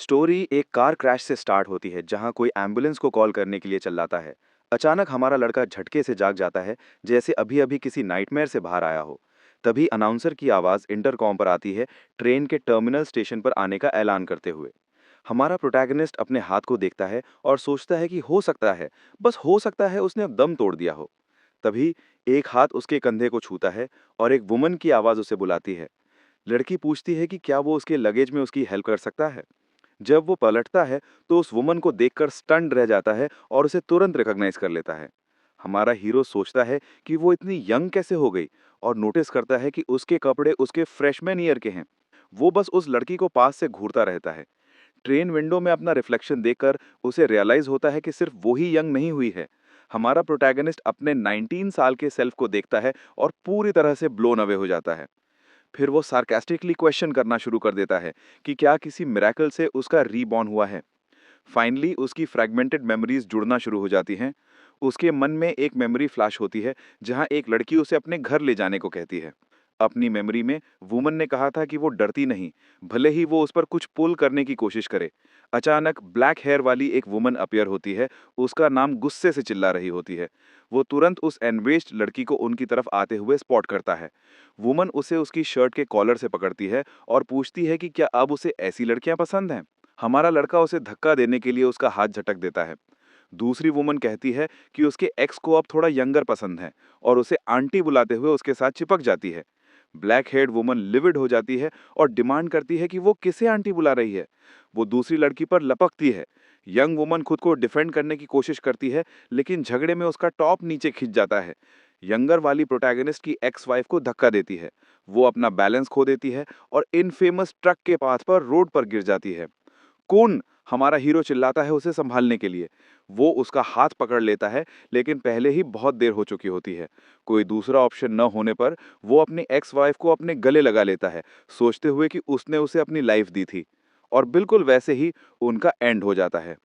Story एक car crash से start होती है जहां कोई एम्बुलेंस को कॉल करने के लिए चिल्लाता है। अचानक हमारा लड़का झटके से जाग जाता है, जैसे अभी अभी किसी नाइटमेयर से बाहर आया हो। तभी अनाउंसर की आवाज़ इंटरकॉम पर आती है, ट्रेन के टर्मिनल स्टेशन पर आने का ऐलान करते हुए। हमारा प्रोटैगनिस्ट अपने हाथ को देखता है और सोचता है कि हो सकता है, बस हो सकता है उसने अब दम तोड़ दिया हो। तभी एक हाथ उसके कंधे को छूता है और एक वुमन की आवाज़ उसे बुलाती है। लड़की पूछती है कि क्या वो उसके लगेज में उसकी हेल्प कर सकता है। जब वो पलटता है तो उस वुमन को देखकर स्टन्ड रह जाता है और उसे तुरंत रिकॉग्नाइज कर लेता है। हमारा हीरो सोचता है कि वो इतनी यंग कैसे हो गई और नोटिस करता है कि उसके कपड़े उसके फ्रेशमैन ईयर के हैं। वो बस उस लड़की को पास से घूरता रहता है। ट्रेन विंडो में अपना रिफ्लेक्शन देखकर उसे रियलाइज होता है कि सिर्फ वो ही यंग नहीं हुई है। हमारा प्रोटैगनिस्ट अपने 19 साल के सेल्फ को देखता है और पूरी तरह से ब्लोन अवे हो जाता है। फिर वो सार्कास्टिकली क्वेश्चन करना शुरू कर देता है कि क्या किसी मिरेकल से उसका रीबॉर्न हुआ है। फाइनली उसकी फ्रैगमेंटेड मेमोरीज जुड़ना शुरू हो जाती हैं। उसके मन में एक मेमोरी फ्लैश होती है जहां एक लड़की उसे अपने घर ले जाने को कहती है। अपनी मेमोरी में वुमन ने कहा था कि वो डरती नहीं, भले ही वो उस पर कुछ पुल करने की कोशिश करे। अचानक ब्लैक हेयर वाली एक वुमन अपीयर होती है। उसका नाम गुस्से से चिल्ला रही होती है। वो तुरंत उस एनवेज्ड लड़की को उनकी तरफ आते हुए स्पॉट करता है। वुमन उसे उसकी शर्ट के कॉलर से पकड़ती है और पूछती है कि क्या अब उसे ऐसी लड़कियां पसंद हैं। हमारा लड़का उसे धक्का देने के लिए उसका हाथ झटक देता है। दूसरी वुमन कहती है कि उसके एक्स को अब थोड़ा यंगर पसंद है और उसे आंटी बुलाते हुए उसके साथ चिपक जाती है। ब्लैक हेड वुमन लिविड हो जाती है और डिमांड करती है कि वो किसे आंटी बुला रही है। वो दूसरी लड़की पर लपकती है। यंग वुमन खुद को डिफेंड करने की कोशिश करती है, लेकिन झगड़े में उसका टॉप नीचे खिंच जाता है। यंगर वाली प्रोटैगनिस्ट की एक्स वाइफ को धक्का देती है। वो अपना बैलेंस खो देती है और इनफेमस ट्रक के पाथ पर रोड पर गिर जाती है। कौन? हमारा हीरो चिल्लाता है उसे संभालने के लिए। वो उसका हाथ पकड़ लेता है, लेकिन पहले ही बहुत देर हो चुकी होती है। कोई दूसरा ऑप्शन न होने पर वो अपनी एक्स वाइफ को अपने गले लगा लेता है, सोचते हुए कि उसने उसे अपनी लाइफ दी थी। और बिल्कुल वैसे ही उनका एंड हो जाता है।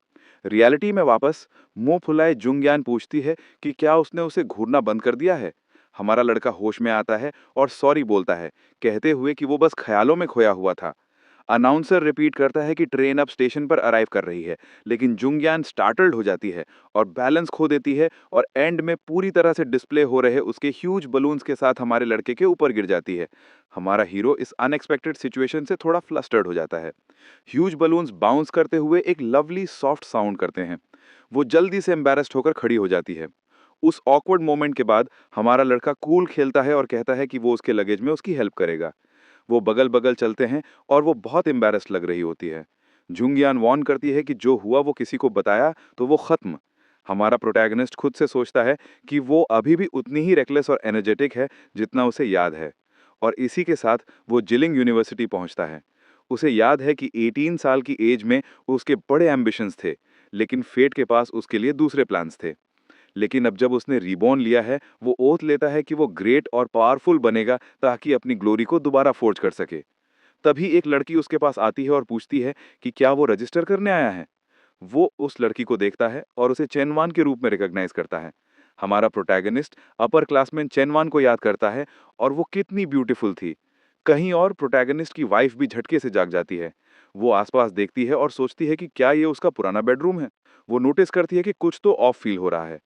रियलिटी में वापस मुंह फुलाए जुंगयान पूछती है कि क्या उसने उसे घूरना बंद कर दिया है। हमारा लड़का होश में आता है और सॉरी बोलता है, कहते हुए कि वो बस ख्यालों में खोया हुआ था। अनाउंसर रिपीट करता है कि ट्रेन अब स्टेशन पर अराइव कर रही है, लेकिन जुंगयान स्टार्टल्ड हो जाती है और बैलेंस खो देती है और एंड में पूरी तरह से डिस्प्ले हो रहे उसके ह्यूज बलून्स के साथ हमारे लड़के के ऊपर गिर जाती है। हमारा हीरो इस अनएक्सपेक्टेड सिचुएशन से थोड़ा फ्लस्टर्ड हो जाता है। ह्यूज बलून्स बाउंस करते हुए एक लवली सॉफ्ट साउंड करते हैं। वो जल्दी से एम्बैरेस्ड होकर खड़ी हो जाती है। उस ऑकवर्ड मोमेंट के बाद हमारा लड़का कूल खेलता है और कहता है कि वो उसके लगेज में उसकी हेल्प करेगा। वो बगल-बगल चलते हैं और वो बहुत एम्बैरेस्ड लग रही होती है। जुंगियान वार्न करती है कि जो हुआ वो किसी को बताया तो वो खत्म। हमारा प्रोटैगनिस्ट खुद से सोचता है कि वो अभी भी उतनी ही रेकलेस और एनर्जेटिक है जितना उसे याद है। और इसी के साथ वो जिलिंग यूनिवर्सिटी पहुंचता है। उसे याद है कि 18 साल की एज में उसके बड़े एम्बिशंस थे, लेकिन फेट के पास उसके लिए दूसरे प्लान्स थे। लेकिन अब जब उसने रिबॉर्न लिया है, वो ओथ लेता है कि वो ग्रेट और पावरफुल बनेगा ताकि अपनी ग्लोरी को दोबारा फोर्ज कर सके। तभी एक लड़की उसके पास आती है और पूछती है कि क्या वो रजिस्टर करने आया है। वो उस लड़की को देखता है और उसे चेनवान के रूप में रिकॉग्नाइज करता है। हमारा प्रोटैगनिस्ट अपर क्लासमैन चेनवान को याद करता है और वो कितनी ब्यूटीफुल थी। कहीं और प्रोटैगनिस्ट की वाइफ भी झटके से जाग जाती है। वो आसपास देखती है और सोचती है कि क्या ये उसका पुराना बेडरूम है। वो नोटिस करती है कि कुछ तो ऑफ फील हो रहा है।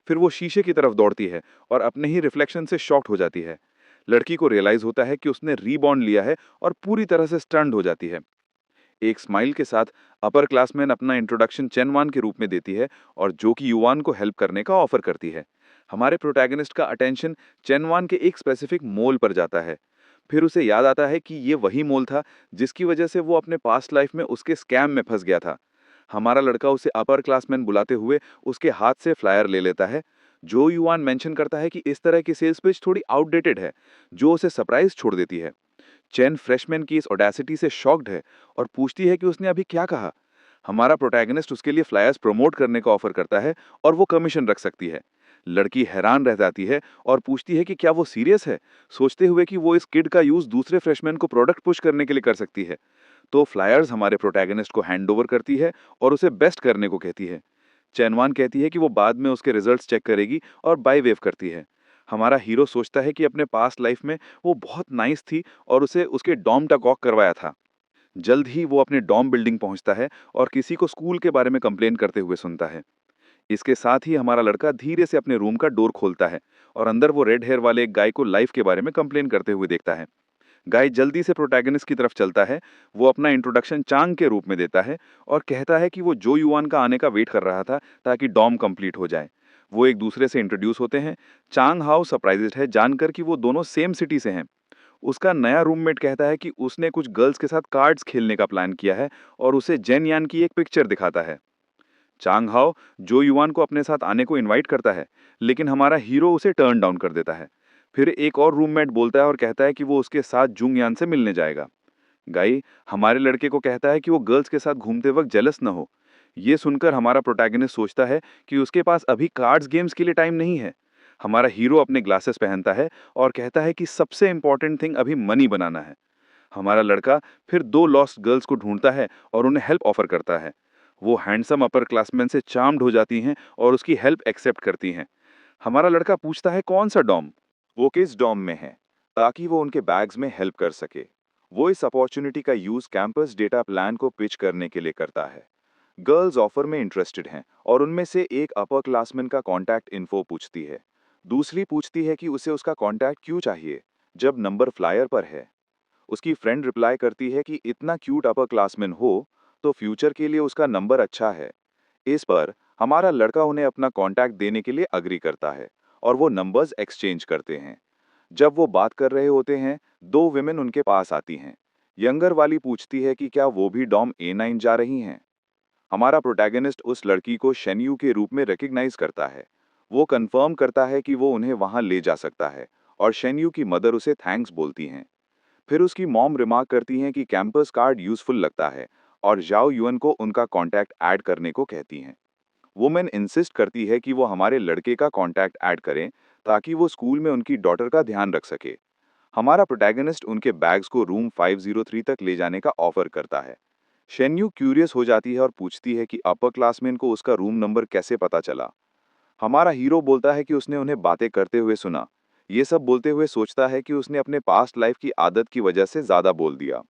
फिर वो शीशे की तरफ दौड़ती है और अपने ही रिफ्लेक्शन से शॉक्ड हो जाती है। लड़की को रियलाइज होता है कि उसने रीबॉर्न लिया है और पूरी तरह से स्टन्ड हो जाती है। एक स्माइल के साथ अपर क्लासमैन अपना इंट्रोडक्शन चेनवान के रूप में देती है और जो कि युवान को हेल्प करने का ऑफर करती है। हमारे प्रोटैगनिस्ट का अटेंशन चेनवान के एक स्पेसिफिक मोल पर जाता है। फिर उसे याद आता है कि ये वही मोल था जिसकी वजह से वो अपने पास्ट लाइफ में उसके स्कैम में फंस गया था। हमारा लड़का उसे अपर क्लासमैन बुलाते हुए उसके हाथ से फ्लायर ले लेता है। जो युवान मेंशन करता है कि इस तरह की सेल्स पिच थोड़ी आउटडेटेड है, जो उसे सरप्राइज छोड़ देती है। चेन फ्रेशमैन की इस ऑडेसिटी से शॉक्ड है और पूछती है कि उसने अभी क्या कहा। हमारा प्रोटैगनिस्ट उसके लिए फ्लायर्स प्रमोट करने का ऑफर करता है और वो कमीशन रख सकती है। लड़की हैरान रह जाती है और पूछती है कि क्या वो सीरियस है, सोचते हुए कि वो इस किड का यूज दूसरे फ्रेशमैन को प्रोडक्ट पुश करने के लिए कर सकती है। तो फ्लायर्स हमारे प्रोटैगनिस्ट को हैंड ओवर करती है और उसे बेस्ट करने को कहती है। चैनवान कहती है कि वो बाद में उसके रिजल्ट्स चेक करेगी और बाय वेव करती है। हमारा हीरो सोचता है कि अपने पास्ट लाइफ में वो बहुत नाइस थी और उसे उसके डॉम तक वॉक करवाया था। जल्द ही वो अपने डॉर्म बिल्डिंग पहुंचता है और किसी को स्कूल के बारे में कंप्लेन करते हुए सुनता है। इसके साथ ही हमारा लड़का धीरे से अपने रूम का डोर खोलता है और अंदर वो रेड हेयर वाले एक गाय को लाइफ के बारे में कंप्लेन करते हुए देखता है। गाय जल्दी से प्रोटैगनिस्ट की तरफ चलता है। वो अपना इंट्रोडक्शन चांग के रूप में देता है और कहता है कि वो जो युआन का आने का वेट कर रहा था ताकि डॉम कंप्लीट हो जाए। वो एक दूसरे से इंट्रोड्यूस होते हैं। चांग हाउ सरप्राइज्ड है जानकर कि वो दोनों सेम सिटी से हैं। उसका नया रूममेट कहता है कि उसने कुछ गर्ल्स के साथ कार्ड्स खेलने का प्लान किया है और उसे जेन यान की एक पिक्चर दिखाता है। चांग हाओ जो युआन को अपने साथ आने को इनवाइट करता है, लेकिन हमारा हीरो उसे टर्न डाउन कर देता है। फिर एक और रूममेट बोलता है और कहता है कि वो उसके साथ जुंग यान से मिलने जाएगा। गाई हमारे लड़के को कहता है कि वो गर्ल्स के साथ घूमते वक्त जेलस न हो। ये सुनकर हमारा प्रोटैगनिस्ट सोचता है कि उसके पास अभी कार्ड्स गेम्स के लिए टाइम नहीं है। हमारा हीरो अपने ग्लासेस पहनता है और कहता है कि सबसे इंपॉर्टेंट थिंग अभी मनी बनाना है। हमारा लड़का फिर दो लॉस्ट गर्ल्स को ढूंढता है और उन्हें हेल्प ऑफर करता है। वो हैंडसम अपर क्लासमैन से चार्म्ड हो जाती हैं और उसकी हेल्प एक्सेप्ट करती हैं। हमारा लड़का पूछता है कौन सा डॉम, वो किस डॉम में है, ताकि वो उनके बैग्स में हेल्प कर सके। वो इस अपॉर्चुनिटी का यूज कैंपस डेटा प्लान को पिच करने के लिए करता है। गर्ल्स ऑफर में इंटरेस्टेड हैं और उनमें से एक अपर क्लासमैन का कॉन्टैक्ट इन्फो पूछती है। दूसरी पूछती है कि उसे उसका कॉन्टैक्ट क्यों चाहिए जब नंबर फ्लायर पर है। उसकी फ्रेंड रिप्लाई करती है कि इतना क्यूट अपर क्लासमैन हो तो फ्यूचर के लिए उसका नंबर अच्छा है। इस पर हमारा लड़का उन्हें अपना कॉन्टैक्ट देने के लिए अग्री करता है और वो नंबर्स एक्सचेंज करते हैं। जब वो बात कर रहे होते हैं, दो विमेन उनके पास आती हैं। यंगर वाली पूछती है कि क्या वो भी डॉम A9 जा रही हैं। हमारा प्रोटैगनिस्ट उस लड़की को शेन्यू के रूप में रिकग्नाइज करता है। वो कंफर्म करता है कि वो उन्हें वहां ले जा सकता है और शेन्यू की मदर उसे थैंक्स बोलती हैं। फिर उसकी मॉम रिमार्क करती हैं कि कैंपस कार्ड यूजफुल लगता है और जाओ युअन को उनका कॉन्टैक्ट ऐड करने को कहती हैं। वुमेन इंसिस्ट करती है कि वो हमारे लड़के का कॉन्टैक्ट ऐड करें ताकि वो स्कूल में उनकी डॉटर का ध्यान रख सके। हमारा प्रोटैगनिस्ट उनके बैग्स को रूम 503 तक ले जाने का ऑफर करता है। शेन्यू क्यूरियस हो जाती है और पूछती है कि अपर क्लासमैन को उसका रूम नंबर कैसे पता चला। हमारा हीरो बोलता है कि उसने उन्हें बातें करते हुए सुना। ये सब बोलते हुए सोचता है कि उसने अपने पास्ट लाइफ की आदत की वजह से ज्यादा बोल दिया।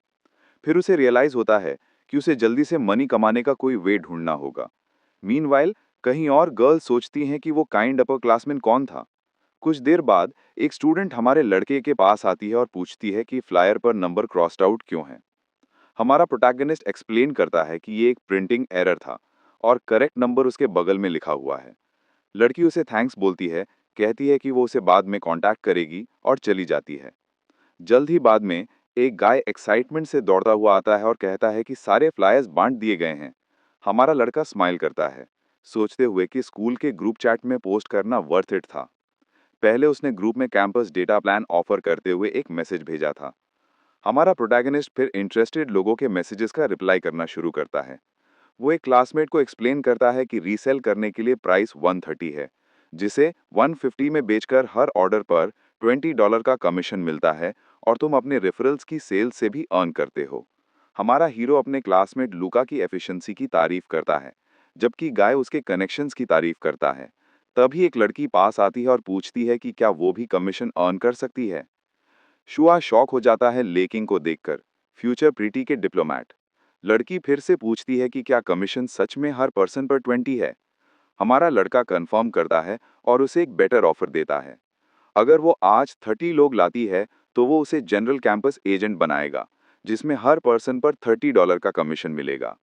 फिर उसे रियलाइज होता है कि उसे जल्दी से मनी कमाने का कोई वे ढूंढना होगा। मीनवाइल कहीं और गर्ल्स सोचती हैं कि वो काइंड अपर क्लासमैन कौन था। कुछ देर बाद एक स्टूडेंट हमारे लड़के के पास आती है और पूछती है कि फ्लायर पर नंबर क्रॉस्ड आउट क्यों है। हमारा प्रोटैगनिस्ट एक्सप्लेन करता है कि ये एक प्रिंटिंग एरर था और करेक्ट नंबर उसके बगल में लिखा हुआ है। लड़की उसे थैंक्स बोलती है, कहती है कि वो उसे बाद में कांटेक्ट करेगी और चली जाती है। जल्द ही बाद में एक गाय एक्साइटमेंट से दौड़ता हुआ आता है और कहता है कि सारे फ्लायर्स बांट दिए गए हैं। हमारा लड़का स्माइल करता है, सोचते हुए कि स्कूल के ग्रुप चैट में पोस्ट करना वर्थ इट था। पहले उसने ग्रुप में कैंपस डेटा प्लान ऑफर करते हुए एक मैसेज भेजा था। हमारा प्रोटैगनिस्ट फिर इंटरेस्टेड लोगों के मैसेजेस का रिप्लाई करना शुरू करता है। वो एक क्लासमेट को एक्सप्लेन करता है कि रीसेल करने के लिए प्राइस 130 है, जिसे 150 में बेचकर हर ऑर्डर पर $20 का कमीशन मिलता है और तुम अपने रेफरल्स की सेल्स से भी अर्न करते हो। हमारा हीरो अपने क्लासमेट लूका की एफिशिएंसी की तारीफ करता है, जबकि गाय उसके कनेक्शंस की तारीफ करता है। तभी एक लड़की पास आती है और पूछती है कि क्या वो भी कमीशन अर्न कर सकती है। शुआ शॉक हो जाता है लेकिन को देखकर, फ्यूचर प्रीटी के डिप्लोमैट। लड़की फिर से पूछती है कि क्या कमीशन सच में हर पर्सन पर 20 है। हमारा लड़का कंफर्म करता है और उसे एक बेटर ऑफर देता है। अगर वो आज 30 लोग लाती है तो वो उसे जनरल कैंपस एजेंट बनाएगा, जिसमें हर पर्सन पर $30 का कमीशन मिलेगा।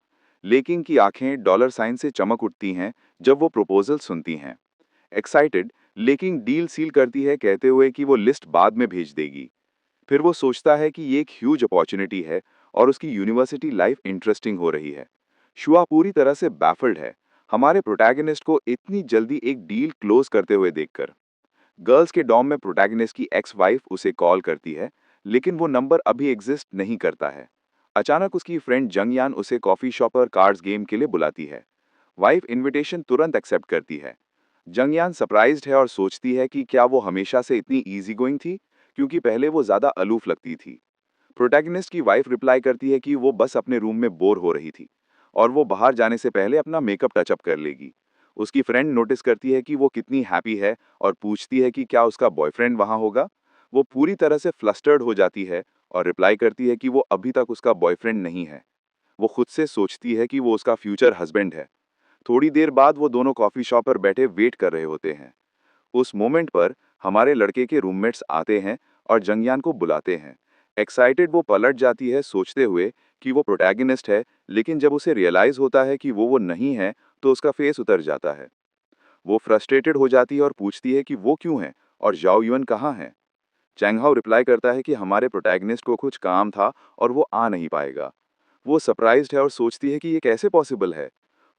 लेकिन की आंखें डॉलर साइन से चमक उठती हैं जब वो प्रपोजल सुनती हैं। एक्साइटेड लेकिन डील सील करती है कहते हुए कि वो लिस्ट बाद में भेज देगी। फिर वो सोचता है कि ये एक ह्यूज अपॉर्चुनिटी है और उसकी यूनिवर्सिटी लाइफ इंटरेस्टिंग हो रही है। शुआ पूरी तरह से बैफल्ड है हमारे प्रोटैगनिस्ट को इतनी जल्दी एक डील क्लोज करते हुए देखकर। गर्ल्स के डॉम में प्रोटैगनिस्ट की एक्स वाइफ उसे कॉल करती है, लेकिन वो नंबर अभी एग्जिस्ट नहीं करता है। अचानक उसकी फ्रेंड जंगयान उसे कॉफी शॉप और कार्ड्स गेम के लिए बुलाती है। वाइफ इनविटेशन तुरंत एक्सेप्ट करती है। जंगयान सरप्राइज्ड है और सोचती है कि क्या वो हमेशा से इतनी इजी गोइंग थी, क्योंकि पहले वो ज्यादा अलूफ लगती थी। प्रोटैगनिस्ट की वाइफ रिप्लाई करती है कि वो बस अपने रूम में बोर हो रही थी और वो बाहर जाने से पहले अपना मेकअप टचअप कर लेगी। उसकी फ्रेंड नोटिस करती है कि वो कितनी हैप्पी है और पूछती है कि क्या उसका बॉयफ्रेंड वहां होगा। वो पूरी तरह से फ्लस्टर्ड हो जाती है और रिप्लाई करती है कि वो अभी तक उसका बॉयफ्रेंड नहीं है। वो खुद से सोचती है कि वो उसका फ्यूचर हस्बैंड है। थोड़ी देर बाद वो दोनों कॉफ़ी शॉप पर बैठे वेट कर रहे होते हैं। उस मोमेंट पर हमारे लड़के के रूममेट्स आते हैं और जंगयान को बुलाते हैं। एक्साइटेड वो पलट जाती है सोचते हुए कि वो प्रोटैगनिस्ट है, लेकिन जब उसे रियलाइज़ होता है कि वो नहीं है, तो उसका फेस उतर जाता है। वो फ्रस्ट्रेटेड हो जाती है और पूछती है कि वो क्यों है और जाओ युन कहाँ है। चैंग हाओ रिप्लाई करता है कि हमारे प्रोटैगनिस्ट को कुछ काम था और वो आ नहीं पाएगा। वो सरप्राइज्ड है और सोचती है कि ये कैसे पॉसिबल है।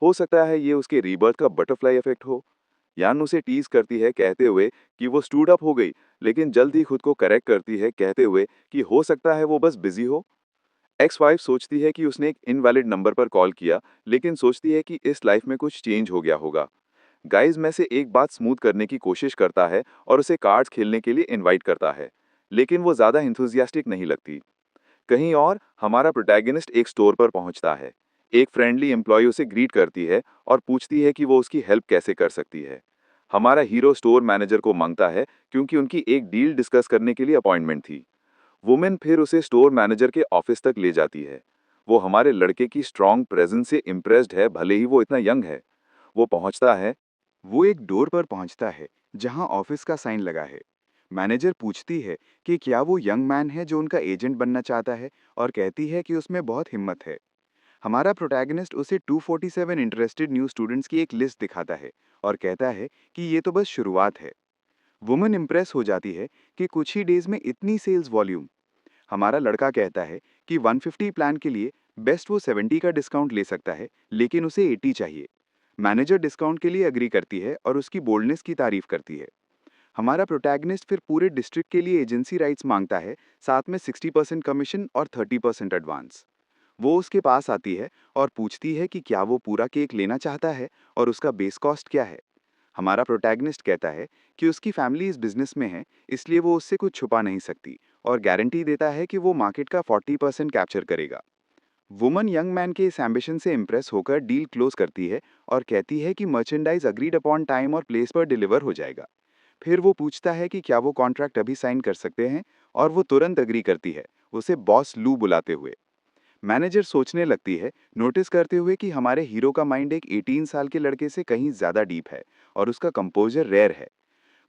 हो सकता है ये उसके रीबर्थ का बटरफ्लाई इफेक्ट हो। यान उसे टीज करती है कहते हुए कि वो स्टूड अप हो गई, लेकिन जल्द ही खुद को करेक्ट करती है कहते हुए कि हो सकता है वो बस बिजी हो। एक्स वाइफ सोचती है कि उसने एक इनवैलिड नंबर पर कॉल किया, लेकिन सोचती है कि इस लाइफ में कुछ चेंज हो गया होगा। गाइज में से एक बात स्मूथ करने की कोशिश करता है और उसे कार्ड्स खेलने के लिए इनवाइट करता है, लेकिन वो ज़्यादा इंथुजियास्टिक नहीं लगती। कहीं और हमारा प्रोटैगनिस्ट एक स्टोर पर पहुंचता है। एक फ्रेंडली एम्प्लॉय उसे ग्रीट करती है और पूछती है कि वो उसकी हेल्प कैसे कर सकती है। हमारा हीरो स्टोर मैनेजर को मांगता है क्योंकि उनकी एक डील डिस्कस करने के लिए अपॉइंटमेंट थी। वुमेन फिर उसे स्टोर मैनेजर के ऑफिस तक ले जाती है। वो हमारे लड़के की स्ट्रॉन्ग प्रेजेंस से इम्प्रेस्ड है, भले ही वो इतना यंग है। वो पहुंचता है। वो एक डोर पर पहुंचता है जहां ऑफिस का साइन लगा है। मैनेजर पूछती है कि क्या वो यंग मैन है जो उनका एजेंट बनना चाहता है, और कहती है कि उसमें बहुत हिम्मत है। हमारा प्रोटैगनिस्ट उसे 247 इंटरेस्टेड न्यू स्टूडेंट्स की एक लिस्ट दिखाता है और कहता है कि ये तो बस शुरुआत है। वुमन इम्प्रेस हो जाती है कि कुछ ही डेज में इतनी सेल्स वॉल्यूम। हमारा लड़का कहता है कि 150 प्लान के लिए बेस्ट वो 70 का डिस्काउंट ले सकता है, लेकिन उसे 80 चाहिए। मैनेजर डिस्काउंट के लिए एग्री करती है और उसकी बोल्डनेस की तारीफ करती है। हमारा प्रोटैगनिस्ट फिर पूरे डिस्ट्रिक्ट के लिए एजेंसी राइट्स मांगता है, साथ में 60% कमीशन और 30% एडवांस। वो उसके पास आती है और पूछती है कि क्या वो पूरा केक लेना चाहता है और उसका बेस कॉस्ट क्या है। हमारा प्रोटैगनिस्ट कहता है कि उसकी फैमिली इस बिजनेस में है, इसलिए वो उससे कुछ छुपा नहीं सकती, और गारंटी देता है कि वो मार्केट का 40% कैप्चर करेगा। वुमन यंग मैन के इस एम्बिशन से इम्प्रेस होकर डील क्लोज करती है और कहती है कि मर्चेंडाइज अग्रीड अपॉन टाइम और प्लेस पर डिलीवर हो जाएगा। फिर वो पूछता है कि क्या वो कॉन्ट्रैक्ट अभी साइन कर सकते हैं, और वो तुरंत अग्री करती है, उसे बॉस लू बुलाते हुए। मैनेजर सोचने लगती है, नोटिस करते हुए कि हमारे हीरो का माइंड एक 18 साल के लड़के से कहीं ज़्यादा डीप है और उसका कंपोजर रेयर है।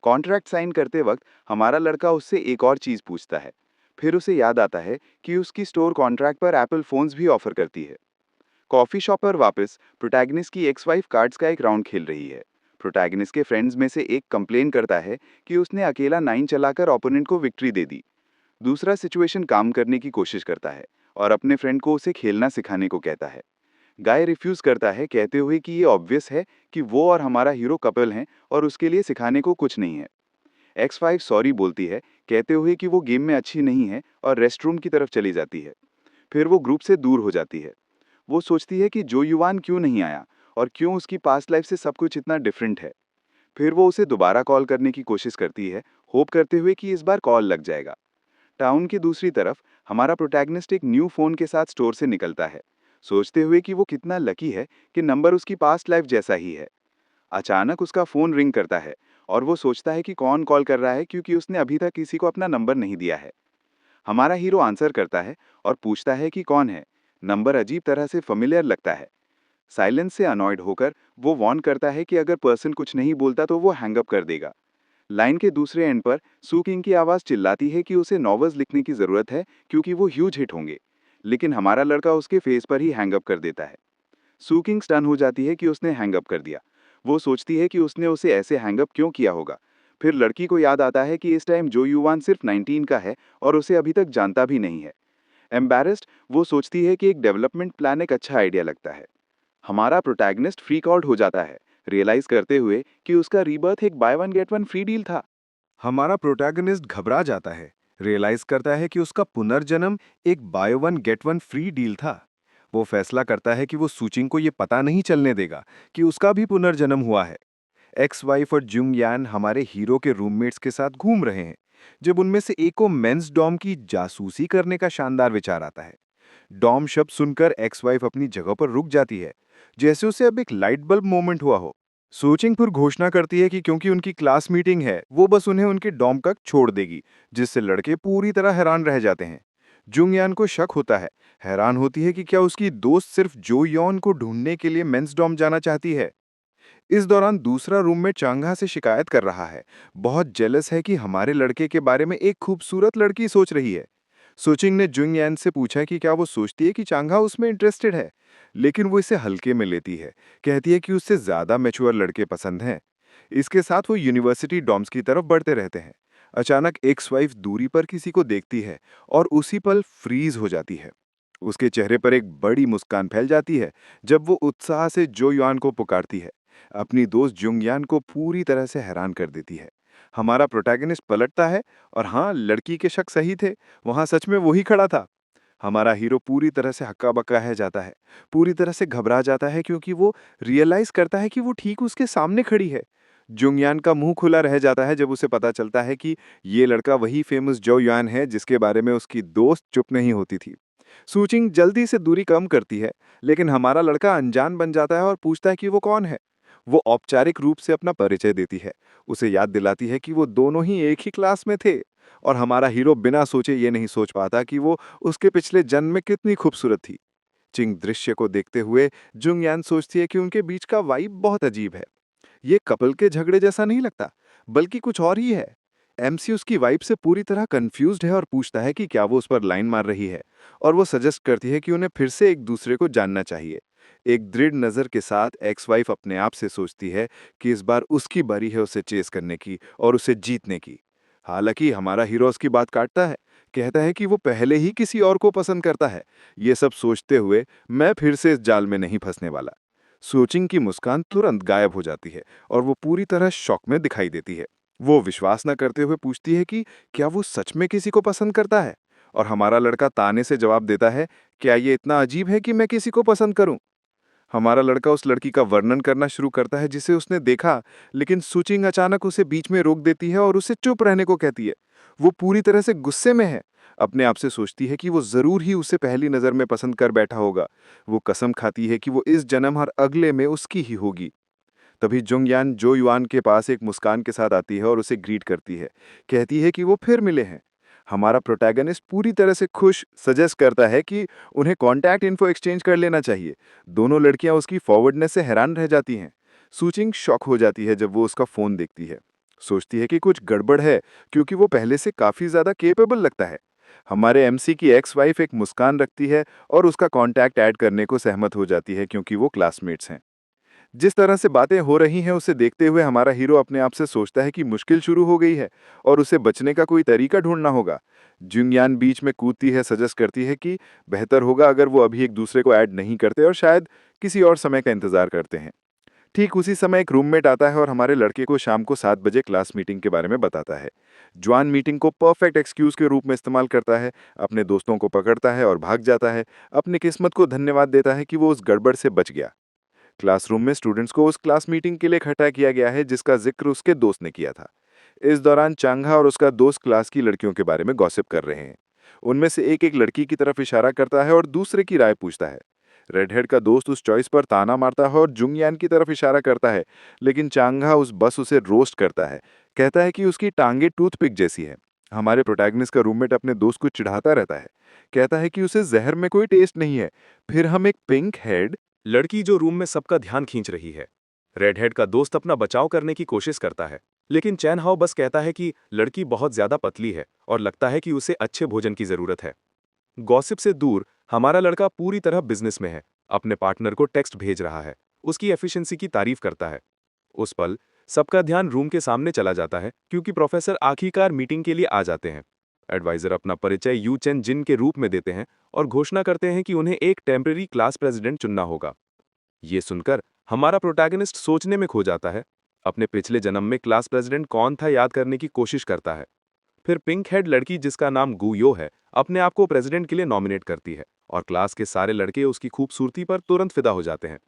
कॉन्ट्रैक्ट साइन करते वक्त हमारा लड़का उससे एक और चीज़ पूछता है। फिर उसे याद आता है कि उसकी स्टोर कॉन्ट्रैक्ट पर एप्पल फ़ोन्स भी ऑफर करती है। कॉफ़ी शॉप पर वापस प्रोटैगनिस्ट की एक्स वाइफ कार्ड्स का एक राउंड खेल रही है। प्रोटैगनिस्ट के फ्रेंड्स में से एक कंप्लेन करता है कि उसने अकेला 9 चलाकर ओपोनेंट को विक्ट्री दे दी। दूसरा सिचुएशन काम करने की कोशिश करता है और अपने फ्रेंड को उसे खेलना सिखाने को कहता है। गाय रिफ्यूज करता है कहते हुए कि ये ऑब्वियस है कि वो और हमारा हीरो कपल हैं और उसके लिए सिखाने को कुछ नहीं है। एक्स फाइव सॉरी बोलती है कहते हुए कि वो गेम में अच्छी नहीं है और रेस्टरूम की तरफ चली जाती है। फिर वो ग्रुप से दूर हो जाती है। वो सोचती है कि जो युवान क्यों नहीं आया और क्यों उसकी पास्ट लाइफ से सब कुछ इतना डिफरेंट है। फिर वो उसे दोबारा कॉल करने की कोशिश करती है, होप करते हुए कि इस बार कॉल लग जाएगा। टाउन की दूसरी तरफ हमारा प्रोटैगनिस्ट एक न्यू फोन के साथ स्टोर से निकलता है, सोचते हुए कि वो कितना लकी है कि नंबर उसकी पास्ट लाइफ जैसा ही है। अचानक उसका फोन रिंग करता है और वो सोचता है कि कौन कॉल कर रहा है, क्योंकि उसने अभी तक किसी को अपना नंबर नहीं दिया है। हमारा हीरो आंसर करता है और पूछता है कि कौन है। नंबर अजीब तरह से familiar लगता है। साइलेंस से अनॉयड होकर वो वार्न करता है कि अगर पर्सन कुछ नहीं बोलता तो वो हैंग अप कर देगा। लाइन के दूसरे एंड पर सू किंग की आवाज़ चिल्लाती है कि उसे नॉवेल्स लिखने की ज़रूरत है क्योंकि वो ह्यूज हिट होंगे। लेकिन हमारा लड़का उसके फेस पर ही हैंग अप कर देता है। सू किंग स्टन हो जाती है कि उसने हैंग अप कर दिया। वो सोचती है कि उसने उसे ऐसे हैंग अप क्यों किया होगा। फिर लड़की को याद आता है कि इस टाइम जो युवान सिर्फ 19 का है और उसे अभी तक जानता भी नहीं है। एम्बैरेस्ड वो सोचती है कि एक डेवलपमेंट प्लान एक अच्छा आइडिया लगता है। हमारा प्रोटैगनिस्ट फ्रीक आउट हो जाता है, रियलाइज करते हुए कि उसका रीबर्थ एक by one get one free deal था। हमारा प्रोटैगनिस्ट घबरा जाता है, रियलाइज करता है कि उसका पुनर्जन्म एक by one get one free deal था। वो फैसला करता है कि वो सूचिंग को ये पता नहीं चलने देगा कि उसका भी पुनर्जन्म हुआ है। एक्स वाइफ और जुंग यान हमारे हीरो के रूममेट्स के साथ घूम रहे हैं जब उनमें से एक को मेंस डॉम की जासूसी करने का शानदार विचार आता है। डॉम शब्द सुनकर एक्स वाइफ अपनी जगह पर रुक जाती है, जैसे उसे अब एक लाइट बल्ब मोमेंट हुआ हो। सोचिंग फिर घोषणा करती है कि क्योंकि उनकी क्लास मीटिंग है, वो बस उन्हें उनके डॉम तक छोड़ देगी, जिससे लड़के पूरी तरह हैरान रह जाते हैं। जुंगयान को शक होता है, हैरान होती है कि क्या उसकी दोस्त सिर्फ जो यॉन को ढूंढने के लिए मेंस डॉम जाना चाहती है। इस दौरान दूसरा रूममेट चांगा से शिकायत कर रहा है, बहुत जेलस है कि हमारे लड़के के बारे में एक खूबसूरत लड़की सोच रही है। सुचिंग ने जुंग यान से पूछा कि क्या वो सोचती है कि चांगा उसमें इंटरेस्टेड है, लेकिन वो इसे हल्के में लेती है, कहती है कि उससे ज्यादा मैच्योर लड़के पसंद हैं। इसके साथ वो यूनिवर्सिटी डॉम्स की तरफ बढ़ते रहते हैं। अचानक एक्स वाइफ दूरी पर किसी को देखती है और उसी पल फ्रीज हो जाती है। उसके चेहरे पर एक बड़ी मुस्कान फैल जाती है जब वो उत्साह से जो युआन को पुकारती है। अपनी दोस्त जुंगयान को पूरी तरह से हैरान कर देती है। हमारा प्रोटैगनिस्ट पलटता है और हाँ, लड़की के शक सही थे, वहां सच में वही खड़ा था। हमारा हीरो पूरी तरह से हक्का-बक्का है जाता है, पूरी तरह से घबरा जाता है क्योंकि वो रियलाइज़ करता है कि वो ठीक उसके सामने खड़ी है। जुंगयान का मुँह खुला रह जाता है जब उसे पता चलता है कि ये लड़का वही फेमस जो युआन है जिसके बारे में उसकी दोस्त चुप नहीं होती थी। सूचिंग जल्दी से दूरी कम करती है, लेकिन हमारा लड़का अनजान बन जाता है और पूछता है कि वो कौन है। वो औपचारिक रूप से अपना परिचय देती है, उसे याद दिलाती है कि वो दोनों ही एक ही क्लास में थे। और हमारा हीरो बिना सोचे ये नहीं सोच पाता कि वो उसके पिछले जन्म में कितनी खूबसूरत थी। चिंग दृश्य को देखते हुए जुंग यान सोचती है कि उनके बीच का वाइब बहुत अजीब है। ये कपल के झगड़े जैसा नहीं लगता, बल्कि कुछ और ही है। एमसी उसकी वाइफ से पूरी तरह कंफ्यूज्ड है और पूछता है कि क्या वो उस पर लाइन मार रही है, और वो सजेस्ट करती है कि उन्हें फिर से एक दूसरे को जानना चाहिए। एक दृढ़ नज़र के साथ एक्स वाइफ अपने आप से सोचती है कि इस बार उसकी बारी है उसे चेस करने की और उसे जीतने की। हालांकि हमारा हीरो उसकी बात काटता है, कहता है कि वो पहले ही किसी और को पसंद करता है। ये सब सोचते हुए मैं फिर से इस जाल में नहीं फंसने वाला। सोचिंग की मुस्कान तुरंत गायब हो जाती है और वो पूरी तरह शॉक में दिखाई देती है। वो विश्वास न करते हुए पूछती है कि क्या वो सच में किसी को पसंद करता है, और हमारा लड़का ताने से जवाब देता है, क्या ये इतना अजीब है कि मैं किसी को पसंद करूं? हमारा लड़का उस लड़की का वर्णन करना शुरू करता है जिसे उसने देखा, लेकिन सुचिंग अचानक उसे बीच में रोक देती है और उसे चुप रहने को कहती है। वो पूरी तरह से गुस्से में है, अपने आप से सोचती है कि वो जरूर ही उसे पहली नजर में पसंद कर बैठा होगा। वो कसम खाती है कि वो इस जन्म हर अगले में उसकी ही होगी। तभी जुंगयान जो युआन के पास एक मुस्कान के साथ आती है और उसे ग्रीट करती है, कहती है कि वो फिर मिले हैं। हमारा प्रोटैगनिस्ट पूरी तरह से खुश सजेस्ट करता है कि उन्हें कॉन्टैक्ट इन्फो एक्सचेंज कर लेना चाहिए। दोनों लड़कियां उसकी फॉरवर्डनेस से हैरान रह जाती हैं। सूचिंग शॉक हो जाती है जब वो उसका फोन देखती है, सोचती है कि कुछ गड़बड़ है क्योंकि वो पहले से काफी ज्यादा केपेबल लगता है। हमारे एमसी की एक्स वाइफ एक मुस्कान रखती है और उसका कॉन्टैक्ट ऐड करने को सहमत हो जाती है क्योंकि वो क्लासमेट्स हैं। जिस तरह से बातें हो रही हैं उसे देखते हुए हमारा हीरो अपने आप से सोचता है कि मुश्किल शुरू हो गई है और उसे बचने का कोई तरीका ढूंढना होगा। जुंगयान बीच में कूदती है, सजेस्ट करती है कि बेहतर होगा अगर वो अभी एक दूसरे को ऐड नहीं करते और शायद किसी और समय का इंतजार करते हैं। ठीक उसी समय एक रूममेट आता है और हमारे लड़के को शाम को 7 बजे क्लास मीटिंग के बारे में बताता है। जॉन मीटिंग को परफेक्ट एक्सक्यूज के रूप में इस्तेमाल करता है, अपने दोस्तों को पकड़ता है और भाग जाता है, अपनी किस्मत को धन्यवाद देता है कि वो उस गड़बड़ से बच गया। क्लासरूम में स्टूडेंट्स को उस क्लास मीटिंग के लिए इकट्ठा किया गया है जिसका जिक्र उसके दोस्त ने किया था। इस दौरान चांगा और उसका दोस्त क्लास की लड़कियों के बारे में गॉसिप कर रहे हैं। उनमें से एक लड़की की तरफ इशारा करता है और दूसरे की राय पूछता है। रेडहेड का दोस्त उस चॉइस पर ताना मारता है और जुंगयान की तरफ इशारा करता है, लेकिन चांगा उस बस उसे रोस्ट करता है, कहता है कि उसकी टांगे टूथपिक जैसी है। हमारे प्रोटैगनिस्ट का रूममेट अपने दोस्त को चिढ़ाता रहता है, कहता है कि उसे जहर में कोई टेस्ट नहीं है। फिर हम एक पिंक हेड लड़की जो रूम में सबका ध्यान खींच रही है। रेडहेड का दोस्त अपना बचाव करने की कोशिश करता है, लेकिन चैन हाओ बस कहता है कि लड़की बहुत ज्यादा पतली है और लगता है कि उसे अच्छे भोजन की जरूरत है। गॉसिप से दूर हमारा लड़का पूरी तरह बिजनेस में है, अपने पार्टनर को टेक्स्ट भेज रहा है, उसकी एफिशिएंसी की तारीफ करता है। उस पल सबका ध्यान रूम के सामने चला जाता है क्योंकि प्रोफेसर आखिरकार मीटिंग के लिए आ जाते हैं। एडवाइजर अपना परिचय यू चेन जिन के रूप में देते हैं और घोषणा करते हैं कि उन्हें एक टेम्परेरी क्लास प्रेसिडेंट चुनना होगा। ये सुनकर हमारा प्रोटैगनिस्ट सोचने में खो जाता है, अपने पिछले जन्म में क्लास प्रेसिडेंट कौन था याद करने की कोशिश करता है। फिर पिंक हेड लड़की जिसका नाम गुयो है अपने आप को प्रेसिडेंट के लिए नॉमिनेट करती है और क्लास के सारे लड़के उसकी खूबसूरती पर तुरंत फिदा हो जाते हैं।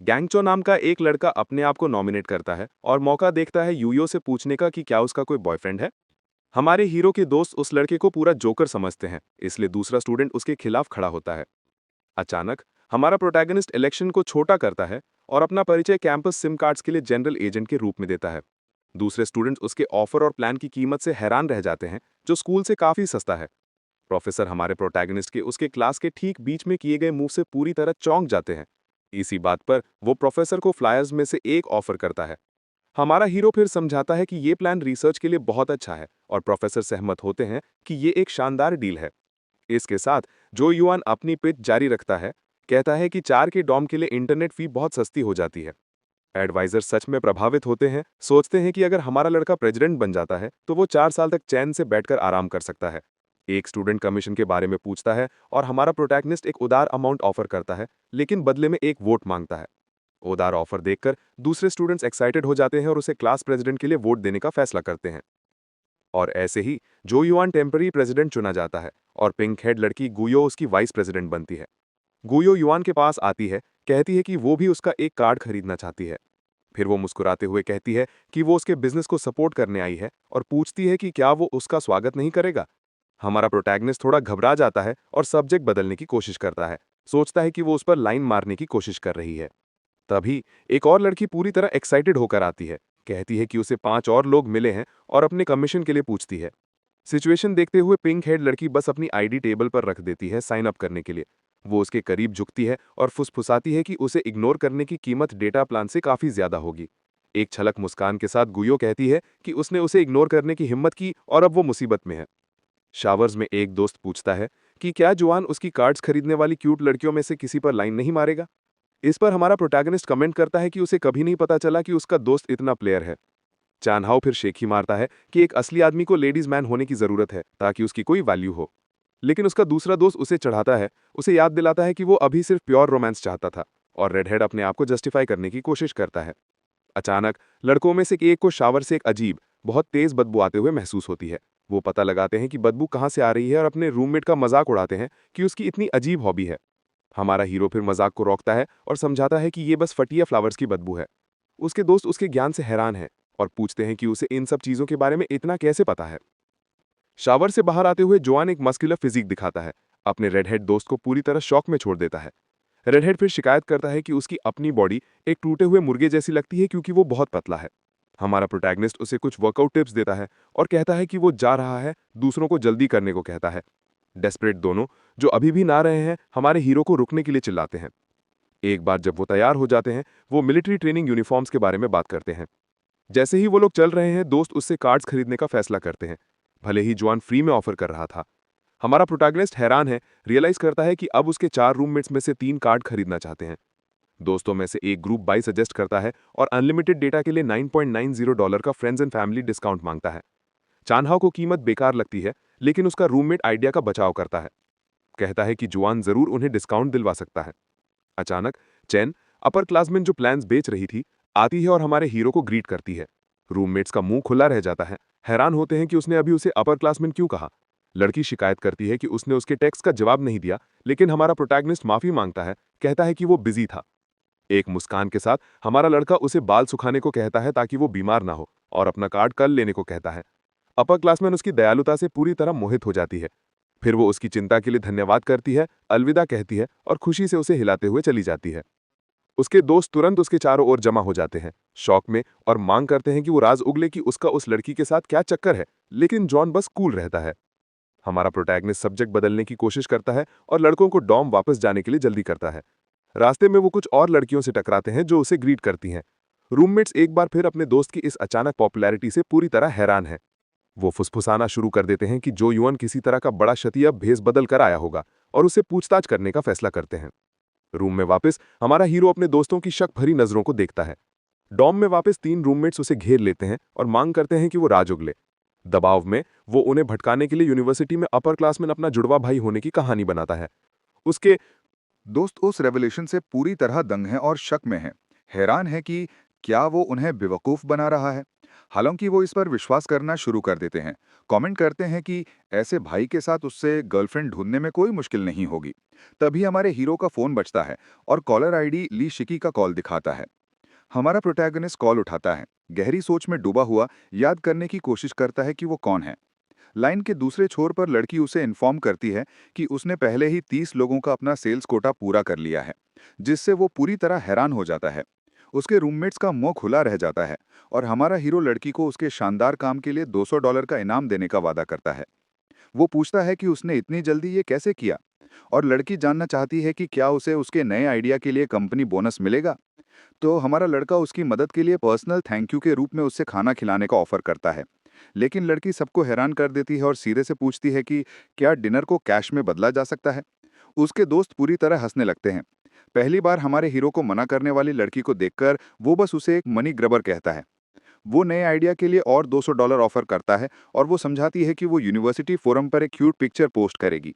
गैंगचो नाम का एक लड़का अपने आप को नॉमिनेट करता है और मौका देखता है यूयो से पूछने का कि क्या उसका कोई बॉयफ्रेंड है। हमारे हीरो के दोस्त उस लड़के को पूरा जोकर समझते हैं, इसलिए दूसरा स्टूडेंट उसके खिलाफ खड़ा होता है। अचानक हमारा प्रोटैगनिस्ट इलेक्शन को छोटा करता है और अपना परिचय कैंपस सिम कार्ड्स के लिए जनरल एजेंट के रूप में देता है। दूसरे स्टूडेंट्स उसके ऑफर और प्लान की कीमत से हैरान रह जाते हैं, जो स्कूल से काफी सस्ता है। प्रोफेसर हमारे प्रोटैगनिस्ट के उसके क्लास के ठीक बीच में किए गए मूव से पूरी तरह चौंक जाते हैं। इसी बात पर वो प्रोफेसर को फ्लायर्स में से एक ऑफर करता है। हमारा हीरो फिर समझाता है कि ये प्लान रिसर्च के लिए बहुत अच्छा है और प्रोफेसर सहमत होते हैं कि ये एक शानदार डील है। इसके साथ जो युआन अपनी पिच जारी रखता है, कहता है कि 4 के डॉम के लिए इंटरनेट फी बहुत सस्ती हो जाती है। एडवाइजर सच में प्रभावित होते हैं, सोचते हैं कि अगर हमारा लड़का प्रेसिडेंट बन जाता है तो वो 4 साल तक चैन से बैठकर आराम कर सकता है। एक स्टूडेंट कमीशन के बारे में पूछता है और हमारा प्रोटैगनिस्ट एक उदार अमाउंट ऑफर करता है, लेकिन बदले में एक वोट मांगता है। उदार ऑफर देखकर दूसरे स्टूडेंट्स एक्साइटेड हो जाते हैं और उसे क्लास प्रेसिडेंट के लिए वोट देने का फैसला करते हैं। और ऐसे ही जो युआन टेम्पररी प्रेसिडेंट चुना जाता है और पिंक हेड लड़की गुयो उसकी वाइस प्रेसिडेंट बनती है। गुयो युआन के पास आती है, कहती है कि वो भी उसका एक कार्ड खरीदना चाहती है। फिर वो मुस्कुराते हुए कहती है कि वो उसके बिजनेस को सपोर्ट करने आई है और पूछती है कि क्या वो उसका स्वागत नहीं करेगा। हमारा प्रोटैगनिस्ट थोड़ा घबरा जाता है और सब्जेक्ट बदलने की कोशिश करता है, सोचता है कि वो उस पर लाइन मारने की कोशिश कर रही है। तभी एक और लड़की पूरी तरह एक्साइटेड होकर आती है, कहती है कि उसे 5 और लोग मिले हैं और अपने कमीशन के लिए पूछती है। सिचुएशन देखते हुए पिंक हेड लड़की बस अपनी आईडी टेबल पर रख देती है साइन अप करने के लिए। वो उसके करीब झुकती है और फुसफुसाती है कि उसे इग्नोर करने की कीमत डेटा प्लान से काफी ज्यादा होगी। एक छलक मुस्कान के साथ गुयो कहती है कि उसने उसे इग्नोर करने की हिम्मत की और अब वो मुसीबत में है। शावर्स में एक दोस्त पूछता है कि क्या जुआन उसकी कार्ड्स खरीदने वाली क्यूट लड़कियों में से किसी पर लाइन नहीं मारेगा। इस पर हमारा प्रोटैगनिस्ट कमेंट करता है कि उसे कभी नहीं पता चला कि उसका दोस्त इतना प्लेयर है। चानहाओ फिर शेखी मारता है कि एक असली आदमी को लेडीज मैन होने की जरूरत है ताकि उसकी कोई वैल्यू हो। लेकिन उसका दूसरा दोस्त उसे चढ़ाता है, उसे याद दिलाता है कि वो अभी सिर्फ प्योर रोमांस चाहता था और रेडहेड अपने आप को जस्टिफाई करने की कोशिश करता है। अचानक लड़कों में से एक को शावर से एक अजीब, बहुत तेज बदबू आते हुए महसूस होती है। वो पता लगाते हैं कि बदबू कहाँ से आ रही है और अपने रूममेट का मजाक उड़ाते हैं कि उसकी इतनी अजीब हॉबी है। हमारा हीरो फिर मजाक को रोकता है और समझाता है कि ये बस फटिया फ्लावर्स की बदबू है। उसके दोस्त उसके ज्ञान से हैरान हैं और पूछते हैं कि उसे इन सब चीजों के बारे में इतना कैसे पता है। शावर से बाहर आते हुए जोआन एक मस्कुलर फिजिक दिखाता है, अपने रेडहेड दोस्त को पूरी तरह शॉक में छोड़ देता है। रेडहेड फिर शिकायत करता है कि उसकी अपनी बॉडी एक टूटे हुए मुर्गे जैसी लगती है क्योंकि वो बहुत पतला है। हमारा प्रोटैगनिस्ट उसे कुछ वर्कआउट टिप्स देता है और कहता है कि वो जा रहा है, दूसरों को जल्दी करने को कहता है। डेस्परेट दोनों, जो अभी भी ना रहे हैं, हमारे हीरो को रुकने के लिए चिल्लाते हैं। एक बार जब वो तैयार हो जाते हैं, वो मिलिट्री ट्रेनिंग यूनिफॉर्म्स के बारे में बात करते हैं। जैसे ही वो लोग चल रहे हैं, दोस्त उससे कार्ड्स खरीदने का फैसला करते हैं, भले ही जॉन फ्री में ऑफर कर रहा था। हमारा प्रोटैगनिस्ट हैरान है, रियलाइज करता है कि अब उसके 4 रूममेट्स में से 3 कार्ड खरीदना चाहते हैं। दोस्तों में से एक ग्रुप बाई सजेस्ट करता है और अनलिमिटेड डेटा के लिए $9.90 का फ्रेंड्स एंड फैमिली डिस्काउंट मांगता है। चानहाओ को कीमत बेकार लगती है, लेकिन उसका रूममेट आइडिया का बचाव करता है, कहता है कि जुआन जरूर उन्हें डिस्काउंट दिलवा सकता है। अचानक चैन, अपर क्लासमेट जो प्लान्स बेच रही थी, आती है और हमारे हीरो को ग्रीट करती है। रूममेट्स का मुंह खुला रह जाता है, हैरान होते हैं कि उसने अभी उसे अपर क्लासमेट क्यों कहा। लड़की शिकायत करती है कि उसने उसके टेक्स्ट का जवाब नहीं दिया, लेकिन हमारा प्रोटैगनिस्ट माफी मांगता है, कहता है कि वो बिजी था। एक मुस्कान के साथ हमारा लड़का उसे बाल सुखाने को कहता है ताकि वो बीमार ना हो और अपना कार्ड कल लेने को कहता है। अपर क्लासमैन उसकी दयालुता से पूरी तरह मोहित हो जाती है। फिर वो उसकी चिंता के लिए धन्यवाद करती है, अलविदा कहती है और खुशी से उसे हिलाते हुए चली जाती है। उसके दोस्त तुरंत उसके चारों ओर जमा हो जाते हैं, शौक में, और मांग करते हैं कि वो राज उगले कि उसका उस लड़की के साथ क्या चक्कर है, लेकिन जॉन बस कूल रहता है। हमारा प्रोटैगनिस्ट सब्जेक्ट बदलने की कोशिश करता है और लड़कों को डॉम वापस जाने के लिए जल्दी करता है। रास्ते में वो कुछ और लड़कियों से टकराते हैं जो उसे ग्रीट करती हैं। रूममेट्स एक बार फिर अपने दोस्त की इस अचानक पॉपुलैरिटी से पूरी तरह हैरान हैं। वो फुसफुसाना शुरू कर देते हैं कि जो युवन किसी तरह का बड़ा शतीय भेस बदल कर आया होगा और उससे पूछताछ करने का फैसला करते हैं। रूम में वापस हमारा हीरो अपने दोस्तों की शक भरी नजरों को देखता है। डॉम में वापस 3 रूममेट्स उसे घेर लेते हैं और मांग करते हैं कि वो राज उगले। दबाव में वो उन्हें भटकाने के लिए यूनिवर्सिटी में अपर क्लास में अपना जुड़वा भाई होने की कहानी बनाता है। उसके दोस्त उस रेवलेशन से पूरी तरह दंग हैं और शक में हैं। हैरान है कि क्या वो उन्हें बेवकूफ़ बना रहा है। हालांकि वो इस पर विश्वास करना शुरू कर देते हैं। कमेंट करते हैं कि ऐसे भाई के साथ उससे गर्लफ्रेंड ढूंढने में कोई मुश्किल नहीं होगी। तभी हमारे हीरो का फ़ोन बजता है और कॉलर आईडी ली शिकी का कॉल दिखाता है। हमारा प्रोटैगनिस्ट कॉल उठाता है, गहरी सोच में डूबा हुआ याद करने की कोशिश करता है कि वो कौन है। लाइन के दूसरे छोर पर लड़की उसे इन्फॉर्म करती है कि उसने पहले ही 30 लोगों का अपना सेल्स कोटा पूरा कर लिया है, जिससे वो पूरी तरह हैरान हो जाता है। उसके रूममेट्स का मुंह खुला रह जाता है और हमारा हीरो लड़की को उसके शानदार काम के लिए $200 का इनाम देने का वादा करता है। वो पूछता है कि उसने इतनी जल्दी ये कैसे किया, और लड़की जानना चाहती है कि क्या उसे उसके नए आइडिया के लिए कंपनी बोनस मिलेगा। तो हमारा लड़का उसकी मदद के लिए पर्सनल थैंक यू के रूप में उससे खाना खिलाने का ऑफर करता है। लेकिन लड़की सबको हैरान कर देती है और सीधे से पूछती है कि क्या डिनर को कैश में बदला जा सकता है। उसके दोस्त पूरी तरह हंसने लगते हैं। पहली बार हमारे हीरो को मना करने वाली लड़की को देखकर वो बस उसे एक मनी ग्रबर कहता है। वो नए आइडिया के लिए और $200 ऑफर करता है और वो समझाती है कि वो यूनिवर्सिटी फोरम पर एक क्यूट पिक्चर पोस्ट करेगी।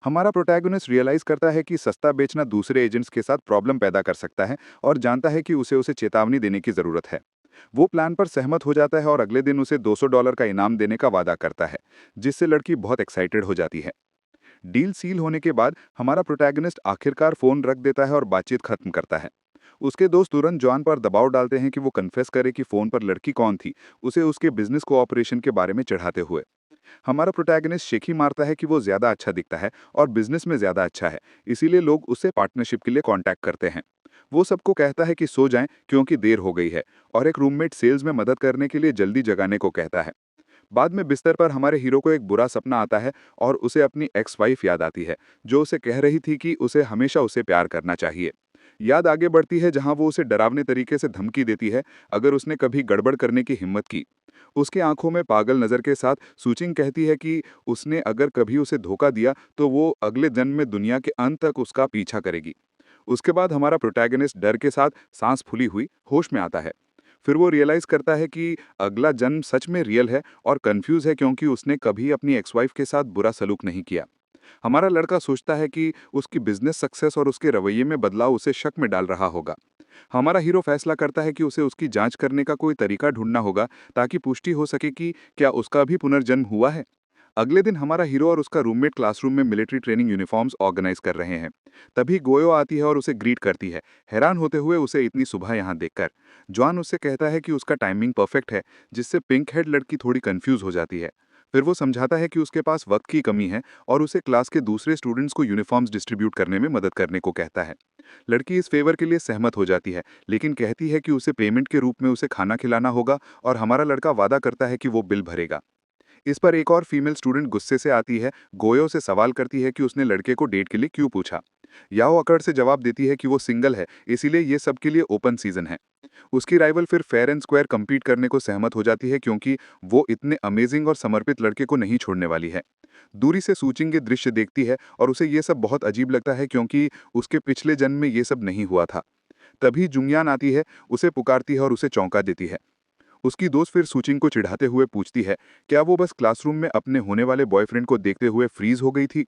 हमारा प्रोटैगनिस्ट रियलाइज करता है कि सस्ता बेचना दूसरे एजेंट्स के साथ प्रॉब्लम पैदा कर सकता है और जानता है कि उसे चेतावनी देने की जरूरत है। वो प्लान पर सहमत हो जाता है और अगले दिन उसे $200 का इनाम देने का वादा करता है, जिससे लड़की बहुत एक्साइटेड हो जाती है। डील सील होने के बाद हमारा प्रोटैगनिस्ट आखिरकार फोन रख देता है और बातचीत खत्म करता है। उसके दोस्त तुरंत जॉन पर दबाव डालते हैं कि वो कन्फेस करे कि फोन पर लड़की कौन थी, उसे उसके बिजनेस कोऑपरेशन के बारे में चिढ़ाते हुए। हमारा प्रोटैगनिस्ट शेखी मारता है कि वो ज्यादा अच्छा दिखता है और बिजनेस में ज्यादा अच्छा है, इसीलिए लोग उससे पार्टनरशिप के लिए कांटेक्ट करते हैं। वो सबको कहता है कि सो जाएं क्योंकि देर हो गई है, और एक रूममेट सेल्स में मदद करने के लिए जल्दी जगाने को कहता है। बाद में बिस्तर पर हमारे हीरो को एक बुरा सपना आता है और उसे अपनी एक्स वाइफ याद आती है, जो उसे कह रही थी कि उसे हमेशा उसे प्यार करना चाहिए। याद आगे बढ़ती है जहां वो उसे डरावने तरीके से धमकी देती है अगर उसने कभी गड़बड़ करने की हिम्मत की। उसके आंखों में पागल नजर के साथ सूचिंग कहती है कि उसने अगर कभी उसे धोखा दिया तो वो अगले जन्म में दुनिया के अंत तक उसका पीछा करेगी। उसके बाद हमारा प्रोटैगनिस्ट डर के साथ सांस फूली हुई होश में आता है। फिर वो रियलाइज करता है कि अगला जन्म सच में रियल है और कंफ्यूज है क्योंकि उसने कभी अपनी एक्स वाइफ के साथ बुरा सलूक नहीं किया। हमारा लड़का सोचता है कि उसकी बिजनेस सक्सेस और उसके रवैये में बदलाव उसे शक में डाल रहा होगा। हमारा हीरो फैसला करता है कि उसे उसकी जांच करने का कोई तरीका ढूंढना होगा ताकि पुष्टि हो सके कि क्या उसका भी पुनर्जन्म हुआ है। अगले दिन हमारा हीरो और उसका रूममेट क्लासरूम में मिलिट्री ट्रेनिंग यूनिफॉर्म्स ऑर्गेनाइज कर रहे हैं। तभी गोयो आती है और उसे ग्रीट करती है, हैरान होते हुए उसे इतनी सुबह यहाँ देखकर। जॉन उससे कहता है कि उसका टाइमिंग परफेक्ट है, जिससे पिंक हेड लड़की थोड़ी कंफ्यूज हो जाती है। फिर वो समझाता है कि उसके पास वक्त की कमी है और उसे क्लास के दूसरे स्टूडेंट्स को यूनिफॉर्म्स डिस्ट्रीब्यूट करने में मदद करने को कहता है। लड़की इस फेवर के लिए सहमत हो जाती है, लेकिन कहती है कि उसे पेमेंट के रूप में उसे खाना खिलाना होगा और हमारा लड़का वादा करता है कि वो बिल भरेगा। इस पर एक और फीमेल स्टूडेंट गुस्से से आती है, गोयो से सवाल करती है कि उसने लड़के को डेट के लिए क्यों पूछा। याओ अकड़ से जवाब देती है कि वो सिंगल है, इसीलिए ये सबके लिए ओपन सीजन है। उसकी राइवल फिर फेयर एंड स्क्वायर compete करने को सहमत हो जाती है क्योंकि वो इतने अमेजिंग और समर्पित लड़के को नहीं छोड़ने वाली है। दूरी से सूचिंग ये दृश्य देखती है और उसे ये सब बहुत अजीब लगता है क्योंकि उसके पिछले जन्म में ये सब नहीं हुआ था। तभी जुंगयान आती है, उसे पुकारती है और उसे चौंका देती है। उसकी दोस्त फिर सूचिंग को चिढ़ाते हुए पूछती है, क्या वो बस क्लासरूम में अपने होने वाले बॉयफ्रेंड को देखते हुए फ्रीज हो गई थी।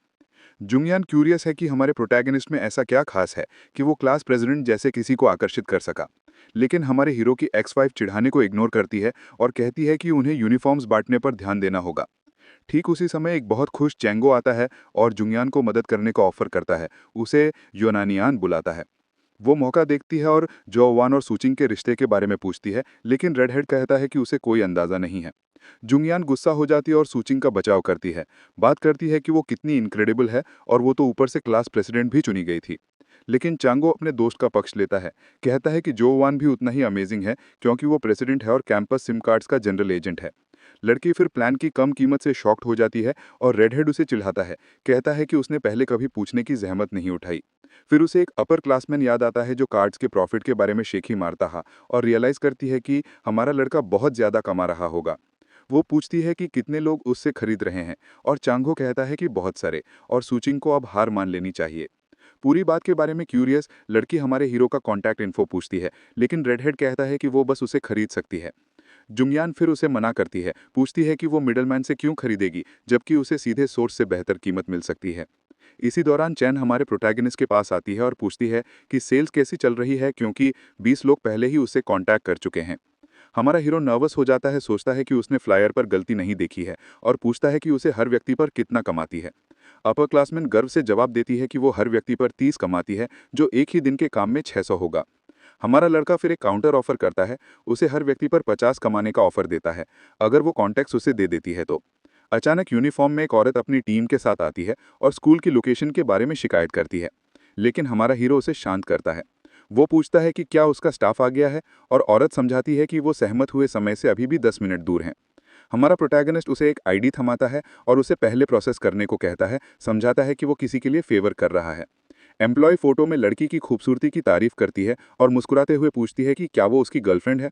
जुंगयान क्यूरियस है कि हमारे प्रोटैगनिस्ट में ऐसा क्या खास है कि वो क्लास प्रेसिडेंट जैसे किसी को आकर्षित कर सका। लेकिन हमारे हीरो की एक्स वाइफ चिढ़ाने को इग्नोर करती है और कहती है कि उन्हें यूनिफॉर्म्स बांटने पर ध्यान देना होगा। ठीक उसी समय एक बहुत खुश चैंगो आता है और जुंगयान को मदद करने का ऑफर करता है। उसे योनानियान बुलाता है। वो मौका देखती है और जोवान और सूचिंग के रिश्ते के बारे में पूछती है, लेकिन रेडहेड कहता है कि उसे कोई अंदाजा नहीं है। जुंगयान गुस्सा हो जाती है और सूचिंग का बचाव करती है। बात करती है कि वो कितनी इनक्रेडिबल है और वो तो ऊपर से क्लास प्रेसिडेंट भी चुनी गई थी। लेकिन चांगो अपने दोस्त का पक्ष लेता है, कहता है कि जोवान भी उतना ही अमेजिंग है क्योंकि वो प्रेसिडेंट है और कैंपस सिम कार्ड्स का जनरल एजेंट है। लड़की फिर प्लान की कम कीमत से शॉक्ड हो जाती है और रेडहेड उसे चिढ़ाता है, कहता है कि उसने पहले कभी पूछने की जहमत नहीं उठाई। फिर उसे एक अपर क्लासमैन याद आता है जो कार्ड्स के प्रॉफिट के बारे में शेखी मारता है और रियलाइज करती है कि हमारा लड़का बहुत ज्यादा कमा रहा होगा। वो पूछती है कि कितने लोग उससे खरीद रहे हैं और चांगो कहता है कि बहुत सारे, और सूचिंग को अब हार मान लेनी चाहिए। पूरी बात के बारे में क्यूरियस लड़की हमारे हीरो का कॉन्टैक्ट इन्फो पूछती है, लेकिन रेडहेड कहता है कि वो बस उसे खरीद सकती है। जुंगयान फिर उसे मना करती है, पूछती है कि वो मिडलमैन से क्यों खरीदेगी जबकि उसे सीधे सोर्स से बेहतर कीमत मिल सकती है। इसी दौरान चैन हमारे प्रोटैगनिस्ट के पास आती है और पूछती है कि सेल्स कैसी चल रही है क्योंकि 20 लोग पहले ही उससे कांटेक्ट कर चुके हैं। हमारा हीरो नर्वस हो जाता है, सोचता है कि उसने फ्लायर पर गलती नहीं देखी है और पूछता है कि उसे हर व्यक्ति पर कितना कमाती है। अपर क्लासमैन गर्व से जवाब देती है कि वो हर व्यक्ति पर 30 कमाती है, जो एक ही दिन के काम में 600 होगा। हमारा लड़का फिर एक काउंटर ऑफर करता है, उसे हर व्यक्ति पर 50 कमाने का ऑफर देता है अगर वो कॉन्टैक्ट्स उसे दे देती है तो। अचानक यूनिफॉर्म में एक औरत अपनी टीम के साथ आती है और स्कूल की लोकेशन के बारे में शिकायत करती है, लेकिन हमारा हीरो उसे शांत करता है। वो पूछता है कि क्या उसका स्टाफ आ गया है और औरत समझाती है कि वो सहमत हुए समय से अभी भी 10 मिनट दूर हैं। हमारा प्रोटैगनिस्ट उसे एक आईडी थमाता है और उसे पहले प्रोसेस करने को कहता है, समझाता है कि वो किसी के लिए फेवर कर रहा है। एम्प्लॉय फोटो में लड़की की खूबसूरती की तारीफ करती है और मुस्कुराते हुए पूछती है कि क्या वो उसकी गर्लफ्रेंड है।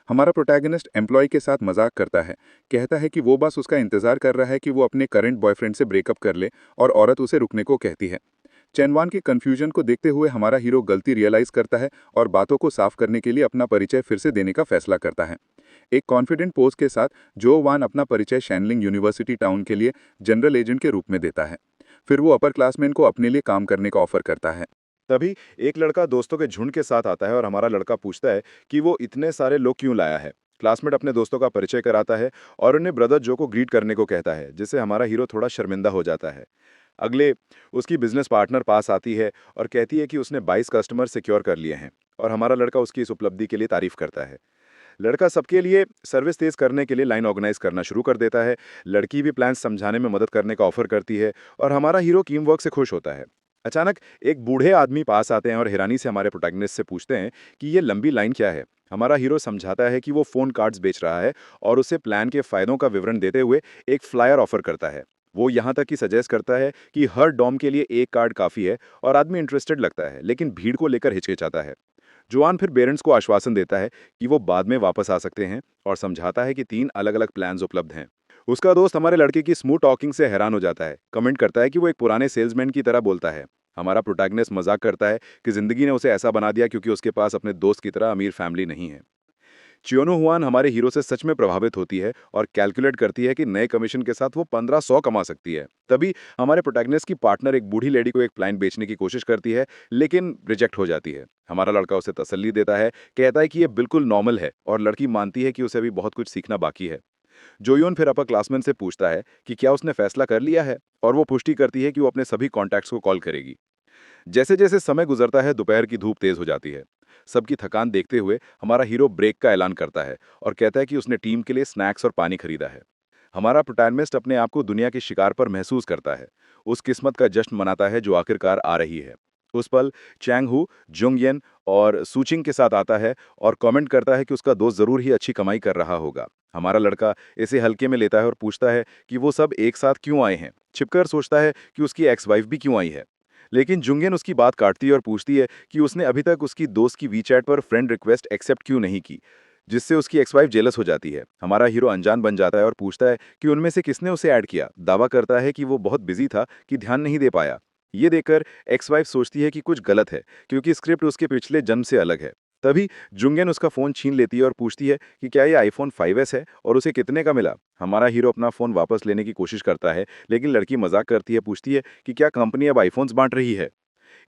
हमारा प्रोटैगनिस्ट एम्प्लॉय के साथ मजाक करता है, कहता है कि वो बस उसका इंतजार कर रहा है कि वो अपने करंट बॉयफ्रेंड से ब्रेकअप कर ले और औरत उसे रुकने को कहती है। चैनवान की कंफ्यूजन को देखते हुए हमारा हीरो गलती रियलाइज करता है और बातों को साफ करने के लिए अपना परिचय फिर से देने का फैसला करता है। एक कॉन्फिडेंट पोज के साथ जो वान अपना परिचय शैनलिंग यूनिवर्सिटी टाउन के लिए जनरल एजेंट के रूप में देता है। फिर वो अपर क्लासमैन को अपने लिए काम करने का ऑफर करता है। तभी एक लड़का दोस्तों के झुंड के साथ आता है और हमारा लड़का पूछता है कि वो इतने सारे लोग क्यों लाया है। क्लासमेट अपने दोस्तों का परिचय कराता है और उन्हें ब्रदर जो को ग्रीट करने को कहता है, जिससे हमारा हीरो थोड़ा शर्मिंदा हो जाता है। अगले उसकी बिजनेस पार्टनर पास आती है और कहती है कि उसने 22 कस्टमर सिक्योर कर लिए हैं और हमारा लड़का उसकी इस उपलब्धि के लिए तारीफ करता है। लड़का सबके लिए सर्विस तेज करने के लिए लाइन ऑर्गेनाइज करना शुरू कर देता है। लड़की भी प्लान समझाने में मदद करने का ऑफर करती है और हमारा हीरो टीम वर्क से खुश होता है। अचानक एक बूढ़े आदमी पास आते हैं और हैरानी से हमारे प्रोटैगनिस्ट से पूछते हैं कि ये लंबी लाइन क्या है। हमारा हीरो समझाता है कि वो फ़ोन कार्ड्स बेच रहा है और उसे प्लान के फ़ायदों का विवरण देते हुए एक फ्लायर ऑफर करता है। वो यहाँ तक कि सजेस्ट करता है कि हर डॉम के लिए एक कार्ड काफ़ी है और आदमी इंटरेस्टेड लगता है, लेकिन भीड़ को लेकर हिचकिचाता है। जुआन फिर पेरेंट्स को आश्वासन देता है कि वो बाद में वापस आ सकते हैं और समझाता है कि 3 अलग-अलग प्लान्स उपलब्ध हैं। उसका दोस्त हमारे लड़के की स्मूथ टॉकिंग से हैरान हो जाता है, कमेंट करता है कि वो एक पुराने सेल्समैन की तरह बोलता है। हमारा प्रोटैगनिस्ट मजाक करता है कि जिंदगी ने उसे ऐसा बना दिया क्योंकि उसके पास अपने दोस्त की तरह अमीर फैमिली नहीं है। चियोनो हुआन हमारे हीरो से सच में प्रभावित होती है और कैलकुलेट करती है कि नए कमीशन के साथ वो 1500 कमा सकती है। तभी हमारे प्रोटैगनिस्ट की पार्टनर एक बूढ़ी लेडी को एक प्लान बेचने की कोशिश करती है, लेकिन रिजेक्ट हो जाती है। हमारा लड़का उसे तसल्ली देता है, कहता है कि ये बिल्कुल नॉर्मल है और लड़की मानती है कि उसे अभी बहुत कुछ सीखना बाकी है। जोयोन फिर अपर क्लासमैन से पूछता है कि क्या उसने फैसला कर लिया है और वो पुष्टि करती है कि वो अपने सभी कॉन्टैक्ट्स को कॉल करेगी। जैसे जैसे समय गुजरता है दोपहर की धूप तेज हो जाती है। सबकी थकान देखते हुए हमारा हीरो ब्रेक का ऐलान करता है और कहता है कि उसने टीम के लिए स्नैक्स और पानी खरीदा है। हमारा प्रोटैगनिस्ट अपने आप को दुनिया के शिकार पर महसूस करता है, उस किस्मत का जश्न मनाता है जो आखिरकार आ रही है। उस पल चैंग हू जुंगयन और सूचिंग के साथ आता है और कमेंट करता है कि उसका दोस्त जरूर ही अच्छी कमाई कर रहा होगा। हमारा लड़का इसे हल्के में लेता है और पूछता है कि वो सब एक साथ क्यों आए हैं। छिपकर सोचता है कि उसकी एक्स वाइफ भी क्यों आई है, लेकिन जुंगन उसकी बात काटती है और पूछती है कि उसने अभी तक उसकी दोस्त की वीचैट पर फ्रेंड रिक्वेस्ट एक्सेप्ट क्यों नहीं की, जिससे उसकी एक्स वाइफ जेलस हो जाती है। हमारा हीरो अनजान बन जाता है और पूछता है कि उनमें से किसने उसे ऐड किया। दावा करता है कि वो बहुत बिजी था कि ध्यान नहीं दे पाया। ये देखकर एक्स वाइफ सोचती है कि कुछ गलत है क्योंकि स्क्रिप्ट उसके पिछले जन्म से अलग है। तभी जुंगन उसका फ़ोन छीन लेती है और पूछती है कि क्या ये आईफोन 5S है और उसे कितने का मिला। हमारा हीरो अपना फ़ोन वापस लेने की कोशिश करता है, लेकिन लड़की मजाक करती है, पूछती है कि क्या कंपनी अब आईफोन्स बांट रही है।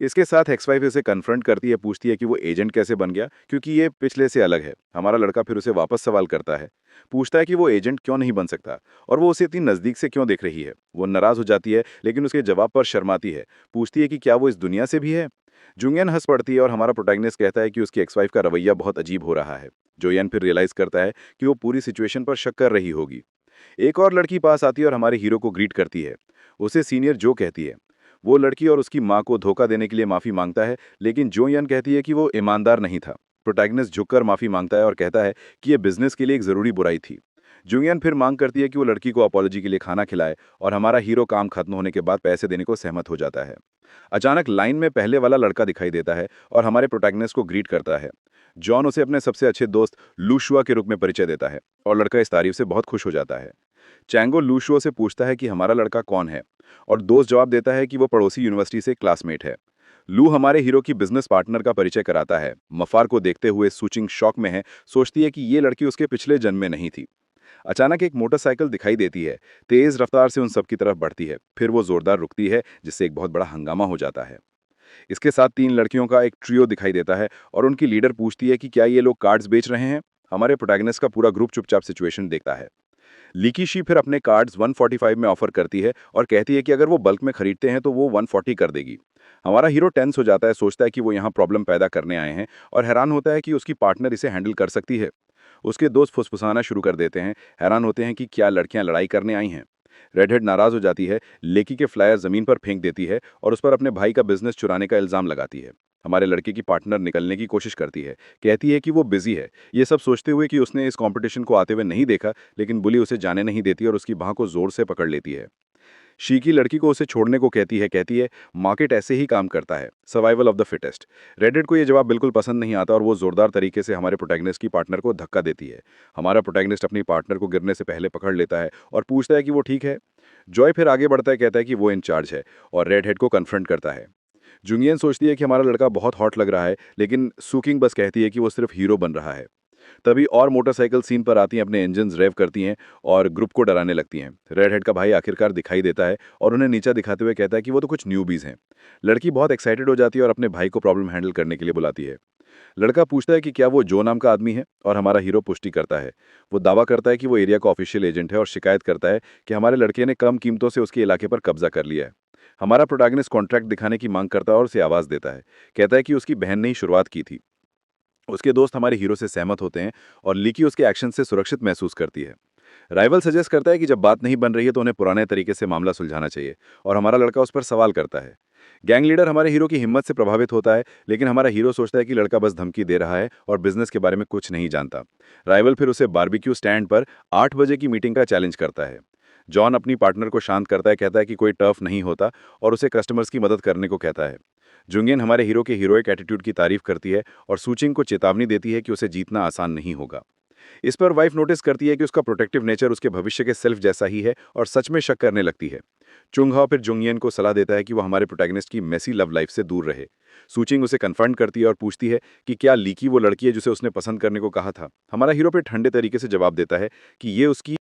इसके साथ एक्स वाइफ इसे कन्फ्रंट करती है, पूछती है कि वो एजेंट कैसे बन गया क्योंकि ये पिछले से अलग है। हमारा लड़का फिर उसे वापस सवाल करता है, पूछता है कि वो एजेंट क्यों नहीं बन सकता और वो उसे इतनी नज़दीक से क्यों देख रही है। वो नाराज़ हो जाती है, लेकिन उसके जवाब पर शर्माती है, पूछती है कि क्या वो इस दुनिया से भी है। जुंगन हंस पड़ती है और हमारा प्रोटैगनिस्ट कहता है कि उसकी एक्स वाइफ का रवैया बहुत अजीब हो रहा है। जोयन फिर रियलाइज़ करता है कि वो पूरी सिचुएशन पर शक कर रही होगी। एक और लड़की पास आती है और हमारे हीरो को ग्रीट करती है। उसे सीनियर जो कहती है। वो लड़की और उसकी माँ को धोखा देने के लिए माफ़ी मांगता है, लेकिन जो यन कहती है कि वो ईमानदार नहीं था। प्रोटैगनिस्ट झुककर माफ़ी मांगता है और कहता है कि ये बिजनेस के लिए एक ज़रूरी बुराई थी। जुंगयन फिर मांग करती है कि वो लड़की को अपॉलॉजी के लिए खाना खिलाए और हमारा हीरो काम खत्म होने के बाद पैसे देने को सहमत हो जाता है। अचानक लाइन में पहले वाला लड़का दिखाई देता है और हमारे प्रोटैगनिस्ट को ग्रीट करता है। जॉन उसे अपने सबसे अच्छे दोस्त लूशुआ के रूप में परिचय देता है और लड़का इस तारीफ से बहुत खुश हो जाता है। चैंगो लूशुओ से पूछता है कि हमारा लड़का कौन है और दोस्त जवाब देता है कि वो पड़ोसी यूनिवर्सिटी से क्लासमेट है। लू हमारे हीरो की बिजनेस पार्टनर का परिचय कराता है। मफार को देखते हुए सूचिंग शॉक में है, सोचती है कि ये लड़की उसके पिछले जन्म में नहीं थी। अचानक एक मोटरसाइकिल दिखाई देती है, तेज रफ्तार से उन सब की तरफ बढ़ती है, फिर वो जोरदार रुकती है जिससे एक बहुत बड़ा हंगामा हो जाता है। इसके साथ 3 लड़कियों का एक ट्रियो दिखाई देता है और उनकी लीडर पूछती है कि क्या ये लोग कार्ड्स बेच रहे हैं। हमारे प्रोटैगनिस्ट का पूरा ग्रुप चुपचाप सिचुएशन देखता है। लीकी शी फिर अपने कार्ड्स 145 में ऑफर करती है और कहती है कि अगर वो बल्क में खरीदते हैं तो वो 140 कर देगी। हमारा हीरो टेंस हो जाता है, सोचता है कि वो यहाँ प्रॉब्लम पैदा करने आए हैं और हैरान होता है कि उसकी पार्टनर इसे हैंडल कर सकती है। उसके दोस्त फुसफुसाना शुरू कर देते हैं, हैरान होते हैं कि क्या लड़कियां लड़ाई करने आई हैं। रेडहेड नाराज हो जाती है, लेकी के फ्लायर जमीन पर फेंक देती है और उस पर अपने भाई का बिजनेस चुराने का इल्जाम लगाती है। हमारे लड़के की पार्टनर निकलने की कोशिश करती है, कहती है कि वो बिजी है। ये सब सोचते हुए कि उसने इस कंपटीशन को आते हुए नहीं देखा, लेकिन बुली उसे जाने नहीं देती और उसकी बाह को जोर से पकड़ लेती है। शी की लड़की को उसे छोड़ने को कहती है मार्केट ऐसे ही काम करता है, survival of the fittest. Reddit को ये जवाब बिल्कुल पसंद नहीं आता और वो जोरदार तरीके से हमारे प्रोटैगनिस्ट की पार्टनर को धक्का देती है। हमारा प्रोटैगनिस्ट अपनी पार्टनर को गिरने से पहले पकड़ लेता है और पूछता है कि वो ठीक है। जॉय फिर आगे बढ़ता है, कहता है कि वो इंचार्ज है और रेड हेड को कन्फ्रंट करता है। जुंगियन सोचती है कि हमारा लड़का बहुत हॉट लग रहा है, लेकिन सुकिंग बस कहती है कि वो सिर्फ हीरो बन रहा है। तभी और मोटरसाइकिल सीन पर आती हैं, अपने इंजन्स रेव करती हैं और ग्रुप को डराने लगती हैं। रेड हेड का भाई आखिरकार दिखाई देता है और उन्हें नीचा दिखाते हुए कहता है कि वो तो कुछ न्यूबीज हैं। लड़की बहुत एक्साइटेड हो जाती है और अपने भाई को प्रॉब्लम हैंडल करने के लिए बुलाती है। लड़का पूछता है कि क्या वो जो नाम का आदमी है और हमारा हीरो पुष्टि करता है। वो दावा करता है कि वो एरिया का ऑफिशियल एजेंट है और शिकायत करता है कि हमारे लड़के ने कम कीमतों से उसके इलाके पर कब्जा कर लिया है। हमारा प्रोटैगनिस्ट कॉन्ट्रैक्ट दिखाने की मांग करता है और उसे आवाज़ देता है। कहता है कि उसकी बहन ने ही शुरुआत की थी। उसके दोस्त हमारे हीरो से सहमत होते हैं और लीकी उसके एक्शन से सुरक्षित महसूस करती है। राइवल सजेस्ट करता है कि जब बात नहीं बन रही है तो उन्हें पुराने तरीके से मामला सुलझाना चाहिए और हमारा लड़का उस पर सवाल करता है। गैंग लीडर हमारे हीरो की हिम्मत से प्रभावित होता है, लेकिन हमारा हीरो सोचता है कि लड़का बस धमकी दे रहा है और बिजनेस के बारे में कुछ नहीं जानता। राइवल फिर उसे बारबेक्यू स्टैंड पर 8 बजे की मीटिंग का चैलेंज करता है। जॉन अपनी पार्टनर को शांत करता है, कहता है कि कोई टर्फ नहीं होता और उसे कस्टमर्स की मदद करने को कहता है। जुंगियन हमारे हीरो के हीरोइक एटीट्यूड की तारीफ करती है और सूचिंग को चेतावनी देती है कि उसे जीतना आसान नहीं होगा। इस पर वाइफ नोटिस करती है कि उसका प्रोटेक्टिव नेचर उसके भविष्य के सेल्फ जैसा ही है और सच में शक करने लगती है। चुंगहाओ फिर जुंगियन को सलाह देता है कि वो हमारे प्रोटैगनिस्ट की मेसी लव लाइफ से दूर रहे। सूचिंग उसे कन्फ्रंट करती है और पूछती है कि क्या लीकी वो लड़की है जिसे उसने पसंद करने को कहा था। हमारा हीरो पे ठंडे तरीके से जवाब देता है कि ये उसकी